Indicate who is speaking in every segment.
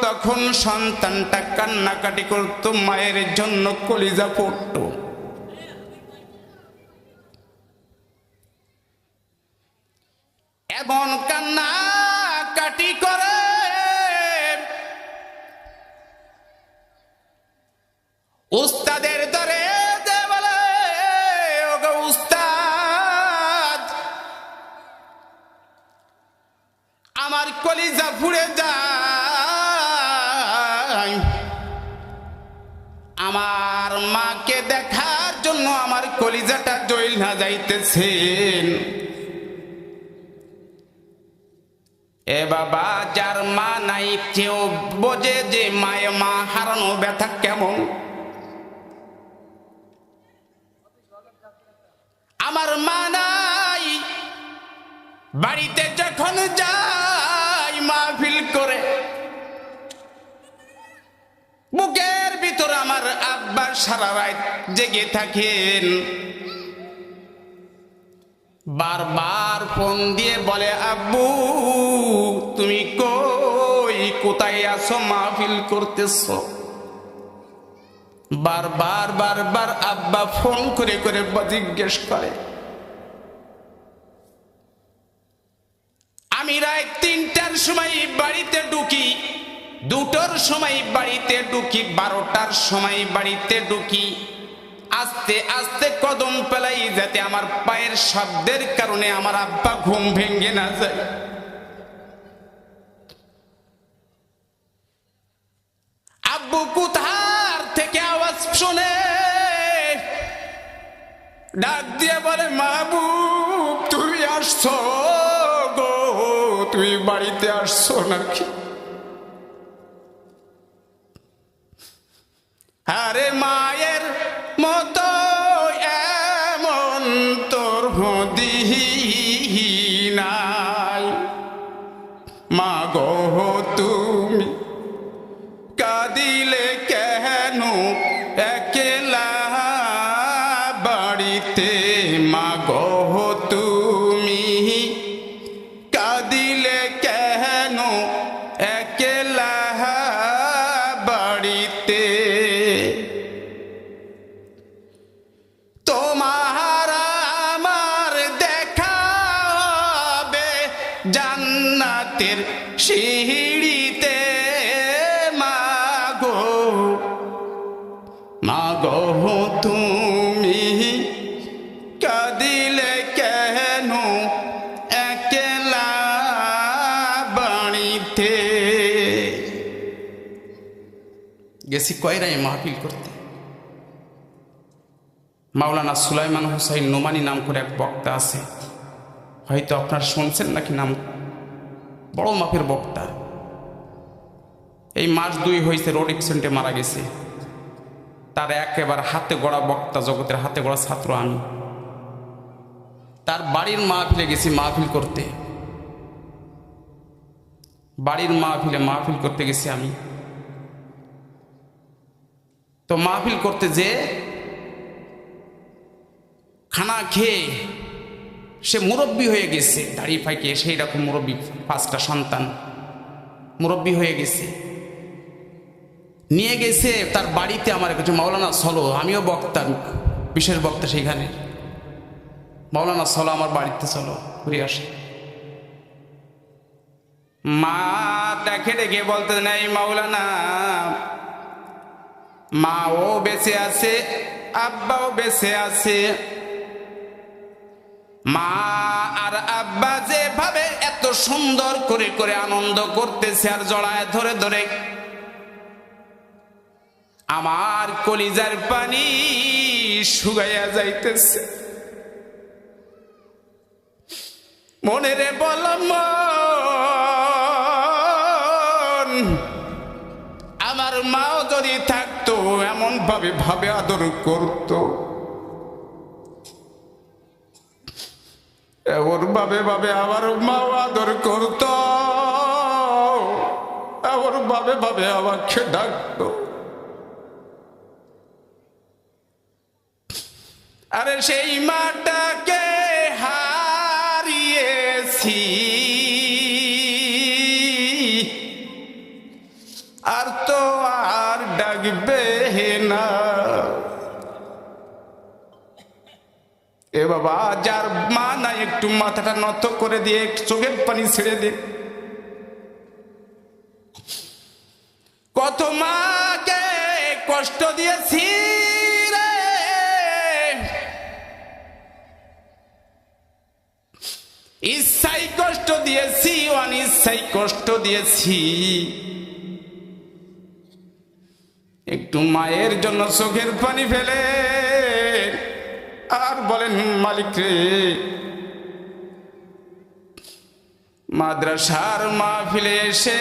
Speaker 1: তখন সন্তানটা কান্নাকাটি করতো, মায়ের জন্য কলিজা পড়তো। এমন কান্নাকাটি করে উস্তাদের ধরে বলে, ওগো উস্তাদ, আমার কলিজা পুড়ে যায়, আমার মাকে দেখার জন্য আমার কলিজাটা জ্বল না যাইতেছেন। এ বাবা, যার মা নাই কেউ বোঝে যে মায়ে মা হারানো ব্যথা কেমন। আমার মা নাই, বাড়িতে যখন যাই মাহফিল করে, বুকের ভিতর আমার আব্বা সারা রাত জেগে থাকেন। বারবার ফোন দিয়ে বলে, আব্বু তুমি কই, কোথায় আছো, মাহফিল করতেছো? বারবার বারবার আব্বা ফোন করে করে জিজ্ঞেস করে। আমি রাত 3টার সময় বাড়িতে ঢুকি, 2টার সময় বাড়িতে ঢুকি, 12টার সময় বাড়িতে ঢুকি। আস্তে আস্তে কদম পেলাই, যাতে আমার পায়ের শব্দের কারণে আমার আব্বা ঘুম ভেঙে না যায়। আব্বু কোথার থেকে আওয়াজ শুনে ডাক দিয়ে বলে, মাহবুব তুমি আসছো গো, তুমি বাড়িতে আসছো নাকি? আরে মায়ের মতো এমন তোর হদিহি নাই, মা গো তুমি কাঁদিলে কেন একলা বাড়িতে, মা গো তুমি কাঁদিলে কেন একলা বাড়িতে, তোমার আমার দেখা হবে জান্নাতের সিঁড়িতে, মা গো তুমি কাঁদিলে কেন একলা বাড়িতে। গেছি কয়রায় মাহফিল করতে। মাওলানা সুলাইমান হুসাইন নোমানি নাম করে এক বক্তা আছে, হয়তো আপনারা শুনছেন নাকি নাম, বড় মাপের বক্তা। এই মাস 2 হয়েছে রোড অ্যাক্সিডেন্টে মারা গেছে। তার একেবারে হাতে গড়া বক্তা, জগতের হাতে গড়া ছাত্র আমি। তার বাড়ির মাহফিলে গেছি মাহফিল করতে, বাড়ির মাহফিল করতে গেছি আমি। তো মাহফিল করতে যে খানা খেয়ে সে মুরব্বী হয়ে গেছে, দাড়ি ফাইকে সেই রকম মুরব্বী, 5টা সন্তান, মুরব্বী হয়ে গেছে। নিয়ে গেছে তার বাড়িতে, আমার কাছে, মাওলানা চলো, আমিও বক্তা, বিশেষ বক্তা সেইখানে, মাওলানা চলো আমার বাড়িতে, চলো ঘুরে আসে। মা দেখে ডেকে বলতে নাই, মাওলানা মাও বেঁচে আছে, আব্বাও বেঁচে আছে। মা আর আব্বা যেভাবে এত সুন্দর করে করে আনন্দ করতেছে আর জড়ায় ধরে ধরে, আমার কলিজার পানি শুকাইয়া যাইতেছে। মনে রে বলম, আমার মাও যদি থাকতো এমন ভাবে আদর করতো, এমন ভাবে আমার মাও আদর করতো, এমন ভাবে আমাকে ডাকতো। আরে সেই মাটাকে হারিয়েছি, আর তো আর ডাকবে না। এ বাবা, যার মা নাই একটু মাথাটা নত করে দিয়ে চোখের পানি ছেড়ে দে। কত মাকে কষ্ট দিয়েছি রে, ইচ্ছাই কষ্ট দিয়েছি, অনিচ্ছাই কষ্ট দিয়েছি। একটু মায়ের জন্য চোখের পানি ফেলে আর বলেন, মালিক রে, মাদ্রাসার মাহফিলে এসে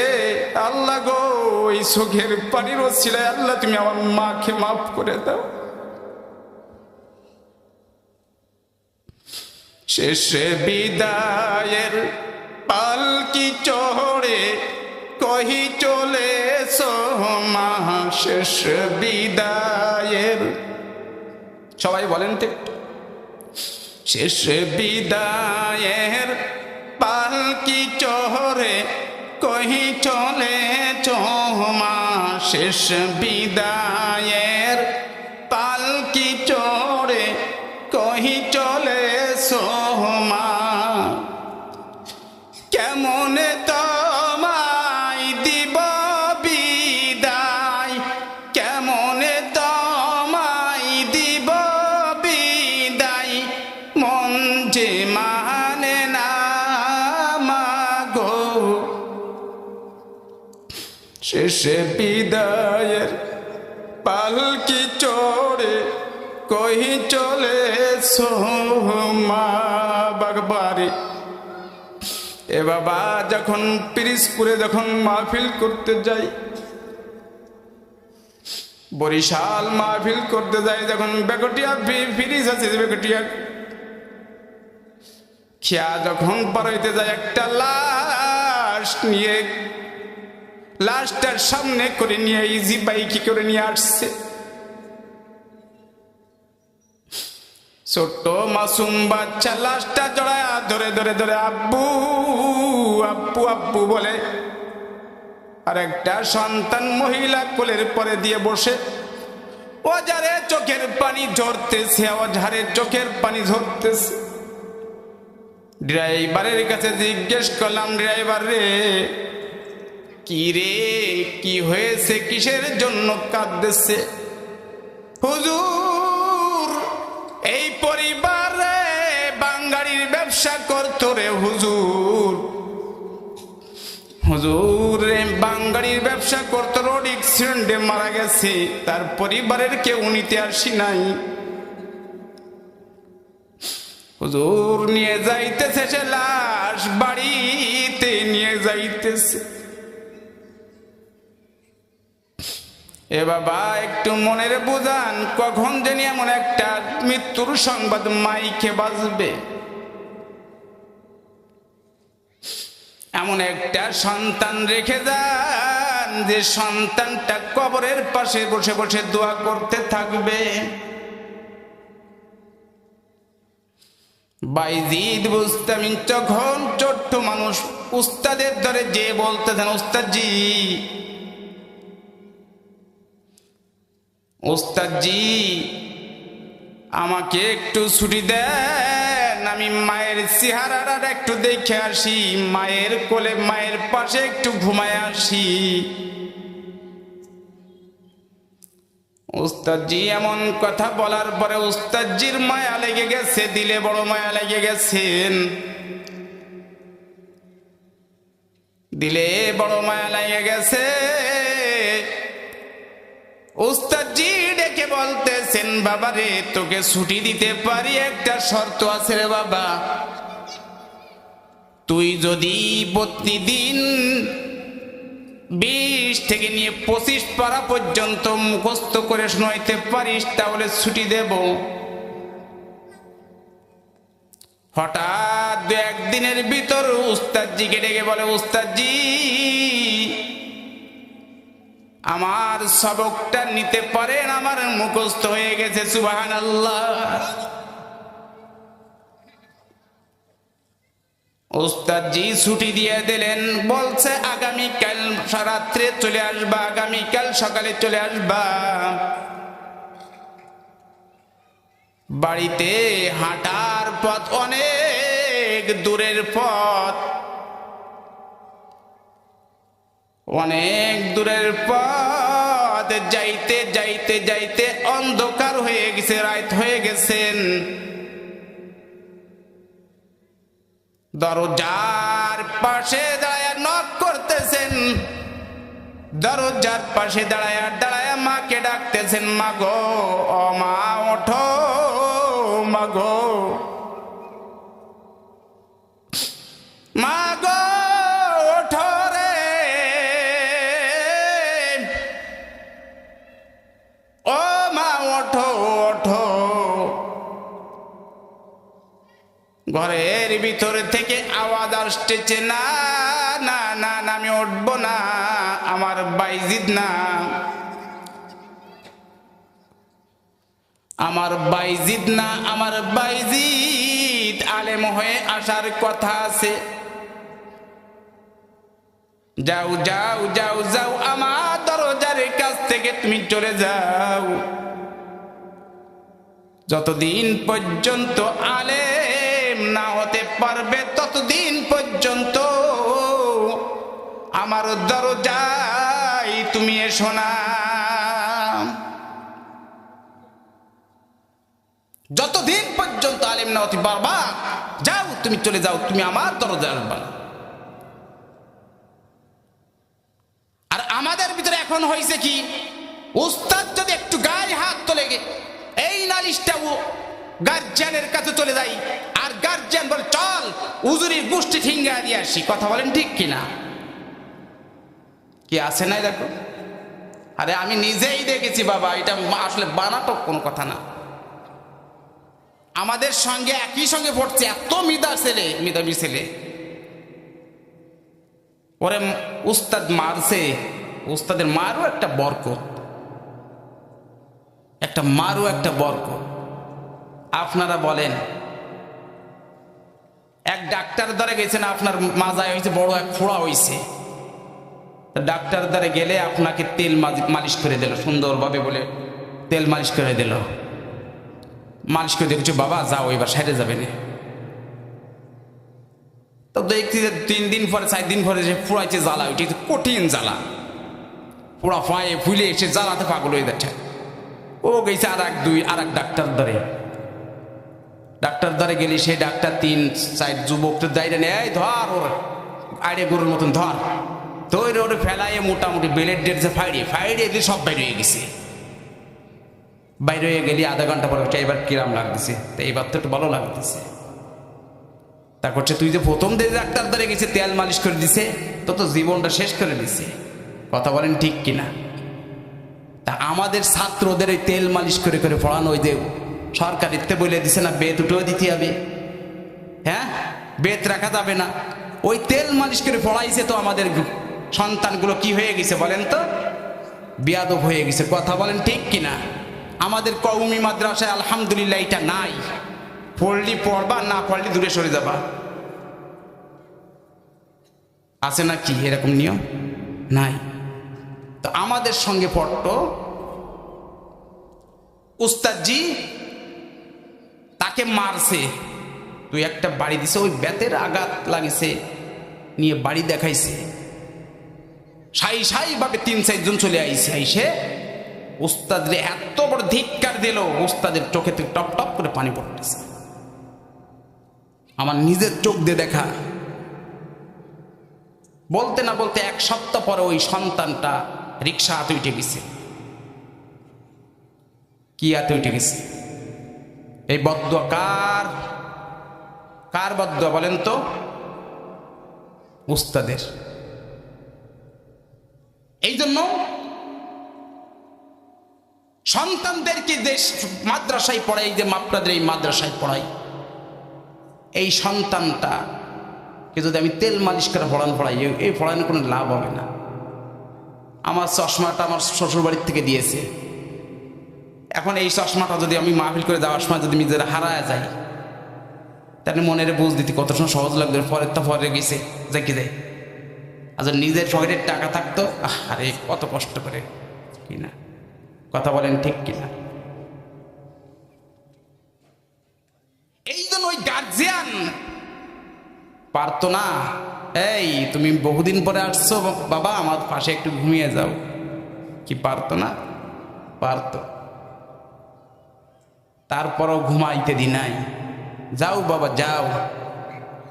Speaker 1: আল্লাহ গো, ওই চোখের পানির ওসিলায় আল্লাহ তুমি আমার মাকে মাফ করে দাও। শেষে বিদায়ের পালকি চড়ে কহি চলেছো মা, শেষ বিদায়ের, সবাই বলেন ঠিক, শেষ বিদায়ের পালকি চড়ে কহি চলেছো মা, শেষ বিদায়ের পালকি চড়ে কহি চলেছো মা। কেমনে তোমায় দিব বিদায়, কেমনে তোমায় দিব বিদায়, মন যে মানে না মাগো। শেষে বিদায়ের পালকি চড়ে কহি চলেছো মা। বাগবাড়ি এ বাবা, যখন পিরিজপুরে যখন মাহফিল করতে যাই, বরিশাল মাহফিল করতে যাই, যখন বেকটিয়া ফিরিজ আছে, বেকটিয়া খেয়া যখন পার হইতে যায়, একটা লাশ নিয়ে, লাশটার সামনে করে নিয়ে ইজি বাইকি করে নিয়ে আসছে। ছোট্ট মাসুম বাচ্চা লাশটা জড়ায় ধরে ধরে ধরে আব্বু আব্বু আব্বু বলে, আর একটা সন্তান মহিলা কোলের পরে দিয়ে বসে অঝারে চোখের পানি ঝরতেছে, অঝারে চোখের পানি ঝরতেছে। ড্রাইভারের কাছে জিজ্ঞেস করলাম, ড্রাইভার রে, কি রে, কি হয়েছে, কিসের জন্য কাঁদতেছে? হুজুর, এই পরিবারে বাঙ্গাড়ির ব্যবসা করতো রে হুজুর। হুজুর, বাঙ্গাড়ির ব্যবসা করতো, রোড অ্যাক্সিডেন্টে মারা গেছে, তার পরিবারের কেউ নিতে আসি নাই। হুজুর, নিয়ে যাইতেছে সে লাশ, বাড়িতে নিয়ে যাইতেছে। এ বাবা, একটু মনের বুঝান, কখন জানি এমন একটা মৃত্যুর সংবাদ মাইকে বাজবে, এমন একটা সন্তান রেখে যান যে সন্তানটা কবরের পাশে বসে বসে দোয়া করতে থাকবে। বাইজিদ বুস্তামি যখন ছোট্ট মানুষ উস্তাদের ধরে যে বলতেছেন, উস্তাদজি, উস্তাদজি, আমাকে একটু ছুটি দেন, আমি মায়ের চেহারাটা একটু দেখে আসি, মায়ের কোলে মায়ের পাশে একটু ঘুমায় আসি। উস্তাদজি এমন কথা বলার পরে উস্তাদজির মায়া লেগে গেছে, দিলে বড় মায়া লেগে গেছেন, দিলে বড় মায়া লেগে গেছে। উস্তাদজি ডেকে বলতেছেন, বাবা রে, তোকে ছুটি দিতে পারি, একটা শর্ত আছে রে বাবা, তুই যদি প্রতিদিন 20 থেকে নিয়ে 25 পারা পর্যন্ত মুখস্থ করে শোনাইতে পারিস, তাহলে ছুটি দেব। হঠাৎ 2-1 দিনের ভিতর উস্তাদজিকে ডেকে বলে, উস্তাদজি, আমার সবকটা নিতে পারেন, আমার মুখস্থ হয়ে গেছে। সুবহানাল্লাহ। ওস্তাদজি ছুটি দিয়ে দিলেন, বলছে আগামীকাল রাত্রে চলে আসবা, আগামীকাল সকালে চলে আসবা। বাড়িতে হাঁটার পথ অনেক দূরের পথ, অনেক দূরের পথ। যাইতে যাইতে যাইতে অন্ধকার হয়ে গেছে, রাত হয়ে গেছেন। দরজার পাশে দাঁড়ায় নক করতেছেন, দরজার পাশে দাঁড়ায় দাঁড়ায় মাকে ডাকতেছেন, মাগো ও মা ওঠো, মাগো মাগো ওঠো রে, ও মা ওঠো ওঠো। ঘরের ভিতর থেকে আওয়াজ আসতেছে, না না না না, আমি উঠবো না, আমার বাইজিদ না, আমার বাইজিদ না, আমার বাইজিদ আলেম হয়ে আসার কথা আছে। যাও যাও যাও যাও, আমার দরজার কাছ থেকে তুমি চলে যাও। যতদিন পর্যন্ত আলেম না হতে পারবে ততদিন পর্যন্ত আমার দরজায় তুমি এসো না। যতদিন পর্যন্ত আলেম না হতে পারবা, যাও তুমি চলে যাও, তুমি আমার দরজায় আসবা না। আর আমাদের ভিতরে এখন হয়েছে কি, উস্তাদ যদি একটু গায়ে হাত তোলে এই নালিশটা গার্জিয়ানের কাছে চলে যাই, আর গার্জিয়ান বলে চল উজুরির গোষ্ঠী ঠিঙ্গা দিয়ে আসি। কথা বলেন ঠিক কিনা? কি আছে নাই দেখো? আরে আমি নিজেই দেখেছি বাবা, এটা আসলে বানাতো কোনো কথা না। আমাদের সঙ্গে একই সঙ্গে পড়ছে এত মিদাবি ছেলে, ওরে উস্তাদ মারছে। উস্তাদের মারও একটা বরকত, একটা মারও একটা বরকত। আপনারা বলেন, এক ডাক্তার দ্বারা গেছেন, আপনার মাজায় হয়েছে বড় এক ফোড়া হয়েছে, ডাক্তার দ্বারা গেলে আপনাকে তেল মালিশ করে দিল সুন্দরভাবে, বলে তেল মালিশ করে দিল, মালিশ করে দেখছো বাবা যাও এবার সাইডে যাবে না। তো দেখছি যে 3 দিন পরে 4 দিন পরে যে ফুড়াইছে জ্বালা, ওইটি কঠিন জ্বালা, পোড়া ফাঁয়ে ফুলে এসে জ্বালাতে পাগল হয়ে যাচ্ছে। ও গেছে আর এক ডাক্তার ধরে, ডাক্তার ধরে গেলি সেই ডাক্তার 3-4 যুবকদের দায়রে নেয়, ধর ওর আইডে গরুর মতন ধর, তৈরি ওরে ফেলায় মোটামুটি বেলের ডেট যে ফাইড়ে দিয়ে সব বাইরে হয়ে গেছে। বাইরে হয়ে গেলি আধা ঘন্টা পরে এবার কিরাম লাগতেছে, তো এইবার তো একটু ভালো লাগতেছে। তা করছে তুই যে প্রথম যে ডাক্তার ধরে গেছে তেল মালিশ করে দিছে, তো জীবনটা শেষ করে দিছে। কথা বলেন ঠিক কিনা? তা আমাদের ছাত্রদের এই তেল মালিশ করে করে পড়ানো, ওই যে সরকারিতে বলে দিছে না বেত উঠেও দিতে হবে, হ্যাঁ বেত রাখা যাবে না, ওই তেল মালিশ করে পড়াইছে। তো আমাদের সন্তানগুলো কি হয়ে গেছে বলেন তো? বিয়াদব হয়ে গেছে। কথা বলেন ঠিক কিনা? আমাদের কওমি মাদ্রাসায় আলহামদুলিল্লাহ এটা নাই। পড়লি পড়বা, না পড়লি দূরে সরে যাবা। আছে না কি এরকম নিয়ম? নাই। তো আমাদের সঙ্গে পড়তো উস্তাদজি, তাকে মারছে, তুই একটা বাড়ি দিছে, ওই বেতের আঘাত লাগিছে, নিয়ে বাড়ি দেখাইছে, সাই ভাবে 3-4 জন চলে আইসে উস্তাদের এত বড় ধিক্কার দিল, উস্তাদের চোখে থেকে টপ টপ করে পানি পড়তেছে। আমার নিজের চোখ দিয়ে দেখা। বলতে না বলতে 1 সপ্তাহ পরে ওই সন্তানটা রিক্সা হাতে উঠে গেছে। কি হাতে উঠে গেছে? এই বদদুয়া কার বদদুয়া বলেন তো? উস্তাদের। এই জন্য সন্তানদেরকে যে মাদ্রাসায় পড়াই, যে আপনাদের এই মাদ্রাসায় পড়াই, এই সন্তানটাকে যদি আমি তেল মালিশ করে পড়াই, এই পড়ানোর কোনো লাভ হবে না। আমার চশমাটা আমার শ্বশুর বাড়ির থেকে দিয়েছে, এখন এই চশমাটা যদি আমি মাহফিল করে যাওয়ার সময় যদি নিজেরা হারায় যাই, তার মনের বুঝ দিতে কত সময় সহজ লাগবে, পরের তো পরে গেছে দেখি যায়। আচ্ছা নিজের শরীরের টাকা থাকতো, আরে কত কষ্ট করে কিনা, কথা বলেন ঠিক কিনা? এই জন্য ওই গার্জিয়ান পারতো না, এই তুমি বহুদিন পরে আসছো বাবা আমার পাশে একটু ঘুমিয়ে যাও, কি পারতো না? পারতো। তারপরও ঘুমাইতে দি নাই, যাও বাবা যাও,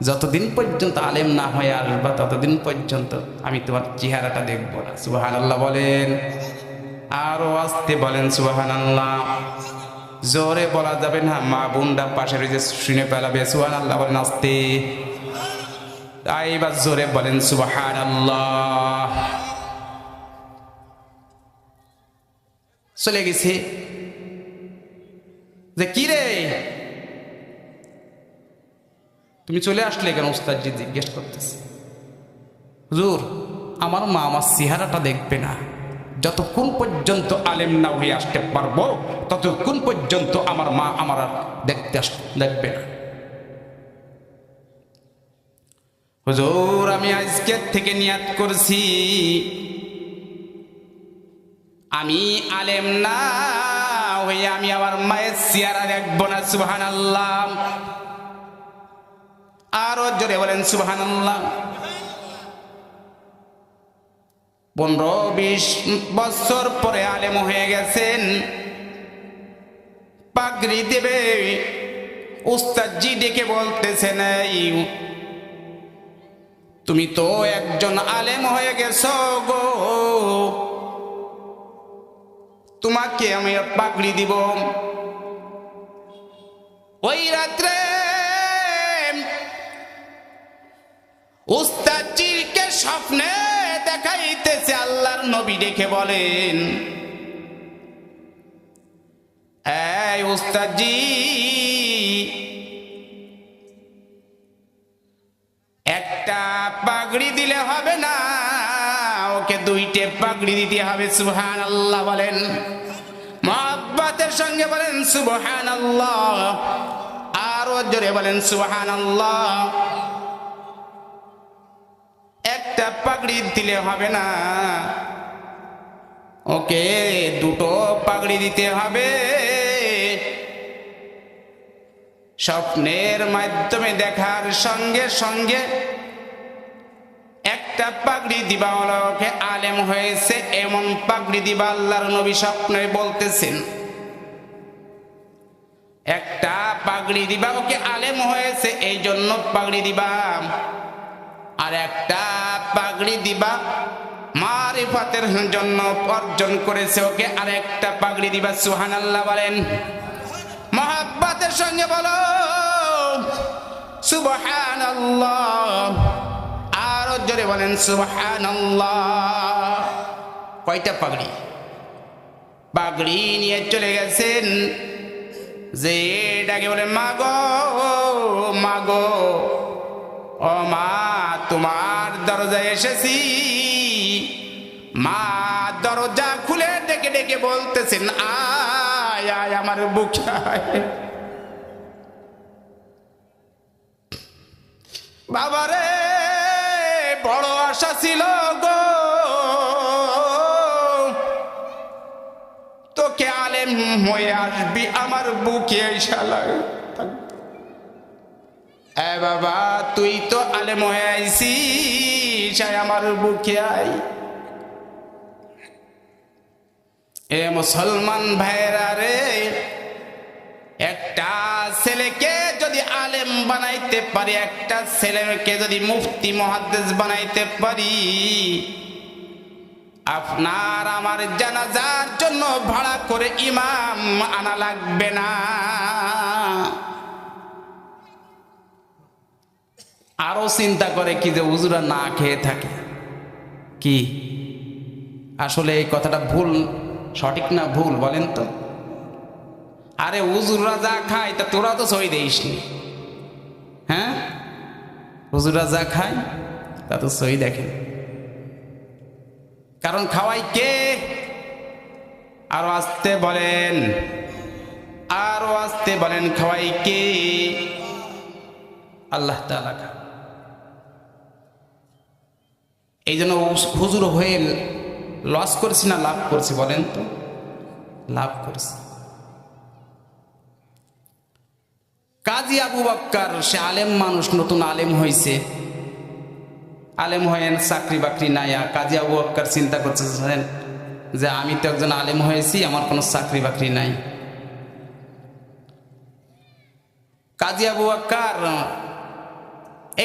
Speaker 1: যতদিন পর্যন্ত আলেম না হয়ে আসবা ততদিন পর্যন্ত আমি তোমার চেহারাটা দেখবো না। সুবহানাল্লাহ বলেন, আরো আস্তে বলেন সুবহানাল্লাহ। জোরে বলা যাবে না, মা বোনরা পাশে রয়েছে শুনে পেলাবে। সুবহানাল্লাহ বলেন আস্তে, তাই এবার জোরে বলেন সুবহানাল্লাহ। চলে গেছে যে কি রে তুমি চলে আসলে কেন? উস্তাদজি জিজ্ঞেস করতেছে, হুজুর আমার মা আমার চেহারাটা দেখবে না, যতক্ষণ পর্যন্ত আলেম না হয়ে আসতে পারবো ততক্ষণ পর্যন্ত আমার মা আমার আর দেখবে না। হুজুর আমি আজকের থেকে নিয়াত করছি আমি আলেম না হয়ে আমি আমার মায়ের চেহারা দেখবো না। সুবহানাল্লাহ, আরো জোরে বলেন সুবহানাল্লাহ। 15-20 বছর পরে আলেম হয়ে গেছেন, পাগড়ি দেবে, উস্তাদজি ডেকে বলতেছেন, এই তুমি তো একজন আলেম হয়ে গেছো গো, তোমাকে আমি পাগড়ি দিব। ওই রাত্রে উস্তাদজিকে স্বপ্নে দেখাইতেছে আল্লাহর নবী, ডেকে বলেন, এই উস্তাদজি একটা পাগড়ি দিলে হবে না, ওকে 2টে পাগড়ি দিতে হবে। সুবহানাল্লাহ বলেন, মুহাব্বতের সঙ্গে বলেন সুবহানাল্লাহ, আরো জোরে বলেন সুবহানাল্লাহ। একটা পাগড়ি দিলে হবে না, ওকে 2টো পাগড়ি দিতে হবে। স্বপ্নের মাধ্যমে দেখার সঙ্গে সঙ্গে একটা পাগড়ি দিবা হলো ওকে আলেম হয়েছে, এমন পাগড়ি দিবা। আল্লাহর নবী স্বপ্নে বলতেছেন একটা পাগড়ি দিবা ওকে আলেম হয়েছে এই জন্য পাগড়ি দিবা, আর একটা পাগড়ি দিবা মারিফাতের জন্য অর্জন করেছে ওকে আর একটা পাগড়ি দিবা। সুবহানাল্লাহ বলেন, মুহাব্বতের সঙ্গে বলো সুবহানাল্লাহ, আরো জোরে বলেন সুবহানাল্লাহ। কয়টা পাগড়ি? পাগড়ি নিয়ে চলে গেছেন, যে ডাকে বলে মাগো মাগো, ও মা তোমার দরজায় এসেছি। মা দরজা খুলে ডেকে ডেকে বলতেছেন, আয় আয় আমার বুকে আয়। বাবারে বড় আশা ছিল গো, তোকে আলেম হয়ে আসবি আমার বুকে শালা। এ বাবা তুই তো আলেম হয়ে আইছিস, আমার বুকে আয়। এ মুসলমান ভাইরা রে, একটা ছেলেকে যদি আলেম বানাইতে পারি, একটা ছেলেকে যদি মুফতি মুহাদ্দিস বানাইতে পারি, আপনার আমার জানাজার জন্য ভাড়া করে ইমাম আনা লাগবে না। আরো চিন্তা করে কি যে হুজুরা না খেয়ে থাকে, কি আসলে এই কথাটা ভুল, সঠিক না ভুল বলেন তো? আরে হুজুররা যা খায় তা তোরা তো সই দেইসনি, হ্যাঁ? হুজুররা যা খায় তা তো সই দেখেন, কারণ খাওয়াই কে? আরো আসতে বলেন, আরো আসতে বলেন, খাওয়াই কে? আল্লাহ তাআলা। এই জন্য হুজুর হয়ে লস করছি না লাভ করছি বলেন তো? লাভ করছি। কাজী আবু বক্কর সে আলেম মানুষ, নতুন আলেম হয়েছে, আলেম হয়েন চাকরি বাকরি নাই। কাজী আবু বক্কর চিন্তা করতেছেন যে আমি তো একজন আলেম হয়েছি, আমার কোনো চাকরি বাকরি নাই। কাজী আবু বক্কর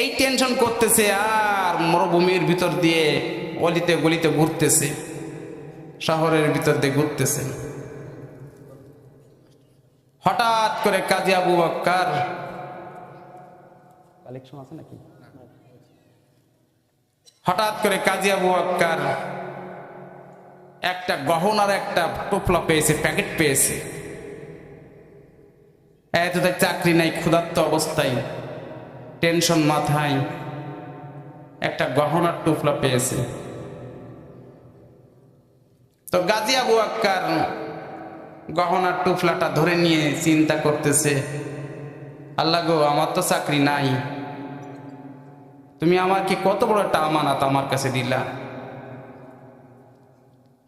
Speaker 1: এই টেনশন করতেছে আর মরুভূমির ভিতর দিয়ে অলিতে গলিতে ঘুরতেছে, শহরের ভিতর দিয়ে ঘুরতেছে। হঠাৎ করে কাজী আবু বক্কর কালেকশন আছে নাকি? হঠাৎ করে কাজী আবু বক্কর একটা গহনার একটা টোপলা পেয়েছে, প্যাকেট পেয়েছে। এত চাকরি নাই, ক্ষুধার্ত অবস্থায়, টেনশন মাথায়, একটা গহনার টোপলা পেয়েছে। তো কাজী আবু বক্কর গহনার টুফলাটা ধরে নিয়ে চিন্তা করতেছে, আল্লাহ গো, আমার তো চাকরি নাই, তুমি আমার কি কত বড় একটা আমানত আমার কাছে দিলা।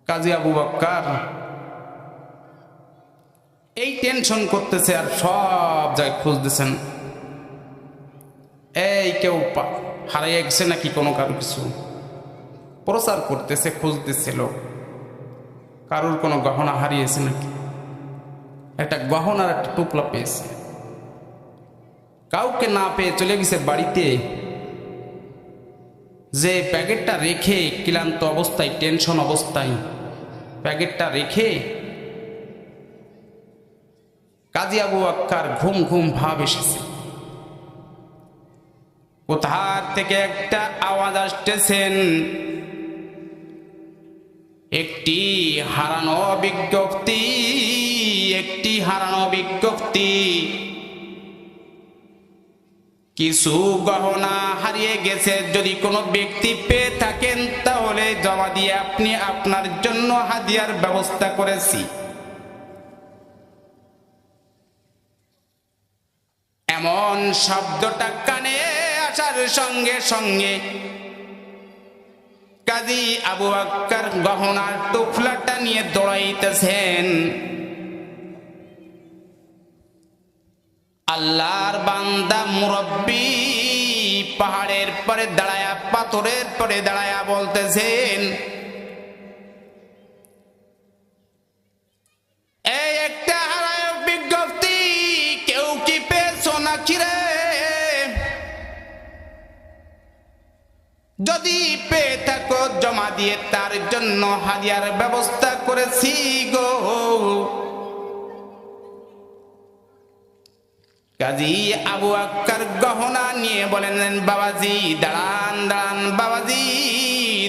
Speaker 1: কাজী আবু বক্কর এই টেনশন করতেছে আর সব জায়গায় খুঁজতেছেন, এই কেউ হারিয়ে গেছে নাকি কোনো কারো কিছু প্রচার করতেছে, খুঁজতেছে লোক, কারোর কোনো গহনা হারিয়েছে নাকি। একটা গহনার একটা টুকলা পেয়েছে, কাউকে না পেয়ে চলে গেছে বাড়িতে, যে প্যাকেটটা রেখে ক্লান্ত অবস্থায়, টেনশন অবস্থায় প্যাকেটটা রেখে কাজী আবু বক্কর ঘুম ঘুম ভাব এসেছে। কোথার থেকে একটা আওয়াজ আসতেছেন, একটি হারানো বিজ্ঞপ্তি, একটি হারানো বিজ্ঞপ্তি, কিছু গহনা হারিয়ে গেছে, যদি কোনো ব্যক্তি পেয়ে থাকেন তাহলে জমা দিয়ে আপনি আপনার জন্য হাদিয়ার ব্যবস্থা করেছি। এমন শব্দটা কানে আসার সঙ্গে সঙ্গে কাজী আবু বক্কর গহনার টুকলাটা নিয়ে দৌড়াইতেছেন। আল্লাহর বান্দা মুরব্বী পাহাড়ের পরে দাঁড়ায়া, পাথরের পরে দাঁড়ায়া বলতেছেন, এই একটা হারায় বিজ্ঞপ্তি, কেউ কি পেয়েছো নাকি রে? যদি পেয়ে থাকো জমা দিয়ে তার জন্য হাদিয়ার ব্যবস্থা করেছি গো। কাজী আবু বক্কর গহনা নিয়ে বলেন, বাবাজি দাঁড়ান, দাঁড়ান বাবাজি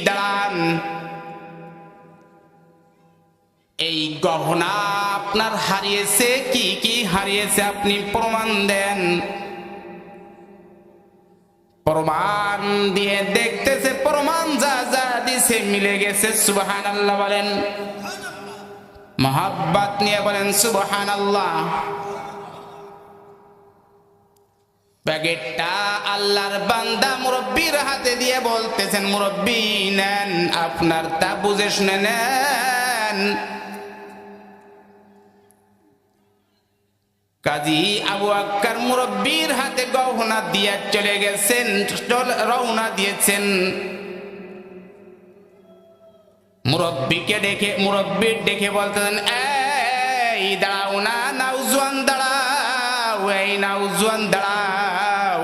Speaker 1: দাঁড়ান, এই গহনা আপনার হারিয়েছে, কি কি হারিয়েছে আপনি প্রমাণ দেন। প্রমাণ দিয়ে দেখতেছে, প্রমাণ যা যা দিছে মিলে গেছে। সুবহানাল্লাহ বলেন, মহাব্বত নিয়ে বলেন সুবহানাল্লাহ। প্যাকেটটা আল্লাহর বান্দা মুরব্বির হাতে দিয়ে বলতেছেন, মুরব্বি নেন, আপনার তা বুঝে শুনে নেন। কাজী আবু বক্কর মুরব্বির হাতে গহনা দিয়ে চলে গেছেন, রওনা দিয়েছেন। মুরব্বিকে ডেকে, মুরব্বি ডেকে বলতেছেন, এই দাঁড়াও না, নাউজওয়ান দাঁড়াও, এই নাউজওয়ান দাঁড়াও,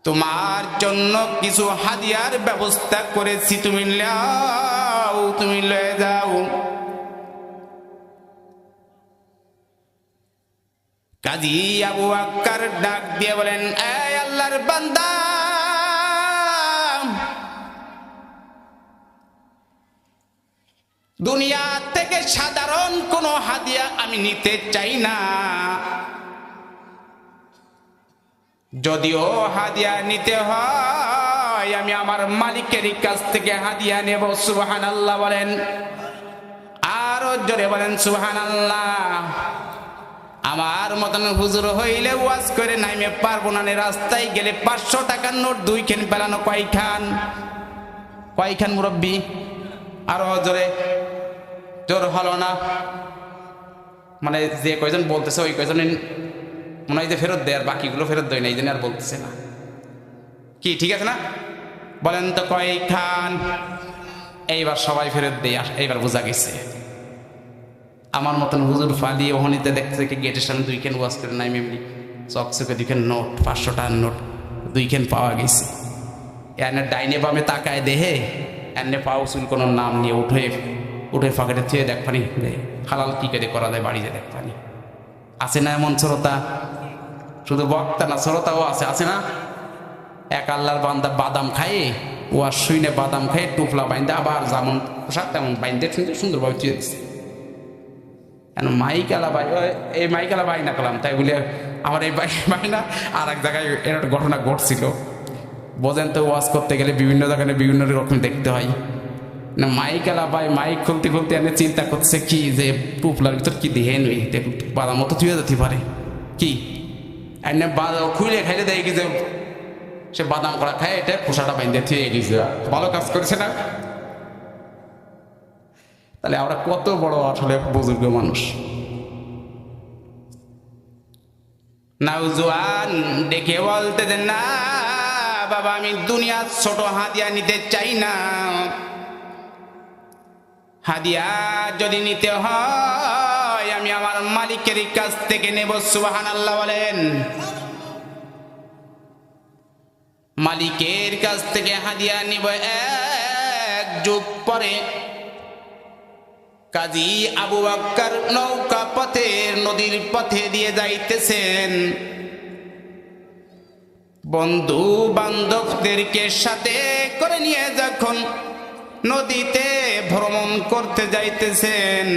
Speaker 1: তোমার জন্য কিছু হাদিয়ার ব্যবস্থা করেছি, তুমি নাও, তুমি লয়ে যাও। কাজী আবু বক্কর ডাক দিয়ে বলেন, এই আল্লাহর বান্দা, দুনিয়া থেকে সাধারণ কোনো হাদিয়া আমি নিতে চাই না, যদিও হাদিয়া নিতে হয় আমি আমার মালিকের কাছ থেকে হাদিয়া নেব। সুবহানাল্লাহ বলেন, আরো জোরে বলেন সুবহানাল্লাহ। আমার মতন হুজুর হইলে ওয়াজ করে নাইমে পারবো না, রাস্তায় গেলে 500 টাকার নোট 2 খান পেলানো কয়খান মুরব্বী? আরো জোরে, জোর হলো না, মানে যে কয়জন বলতেছে ওই কয়জন মনে হয় যে ফেরত দেয়, আর বাকিগুলো ফেরত দেয় না, এই জন্য আর বলতেছে না। কি ঠিক আছে না? বলেন তো কয়খান? এইবার সবাই ফেরত দেয়, এইবার বোঝা গেছে। আমার মতন হুজুর ফালিয়ে ওহনিতে দেখতে কি গেটের সামনে 2 খান ওয়াজ করে নাই, এমনি চকচকে 2 খান নোট, 500 টাকার নোট 2 খান পাওয়া গেছে। এনে ডাইনে বামে তাকায় দেহে, এনে পাও চুল কোনো নাম নিয়ে উঠে ফাঁকেটে থুয়ে দেখ পানি হালাল কি করে করা যায় বাড়িতে দেখ পানি। আছে না এমন শ্রোতা? শুধু বক্তা না, শ্রোতাও আছে না? এক আল্লাহর বান্দা বাদাম খায়, ওয়াজ শুইনে বাদাম খায়, টুপলা বাইন্দা আবার যেমন পোশাক তেমন বাইন্দে সুন্দরভাবে থুয়ে দিচ্ছে। মাইকালা বাই, এই মাইকালা বাই না করলাম তাই বলে আমার এই বাই না। আর এক জায়গায় এর একটা ঘটনা ঘটছিল, বোঝেন তো, ওয়াজ করতে গেলে বিভিন্ন জায়গায় বিভিন্ন রকম দেখতে হয় না। মাইকালা বাই মাইক খুলতে খুলতে এনে চিন্তা করছে কি যে টুপলার ভিতর কি দিয়ে নই, দেখুন বাদাম মতো থুয়ে যেতে পারে কি, এনে খুলে খাইলে দেখি কি যে সে বাদাম করা খায়, এটা খোসাটা বাইন্দে থুয়ে গেছে। ভালো কাজ করেছে না? তাহলে আমরা কত বড় আসলে বুজুর্গ মানুষ। নওজোয়ান ডেকে বলতে দেন না বাবা, আমি দুনিয়ার ছোট হাদিয়া নিতে চাই না। হাদিয়া যদি নিতে হয় আমি আমার মালিকের কাছ থেকে নেব। সুবহানাল্লাহ বলেন। মালিকের কাছ থেকে হাদিয়া নিব। 1 যুগ পরে কাজী আবু বকর নৌকা পথের নদীর পথে দিয়ে যাইতেছেন, বন্ধু বান্ধবদেরকে সাথে করে নিয়ে যখন নদীতে ভ্রমণ করতে যাইতেছেন,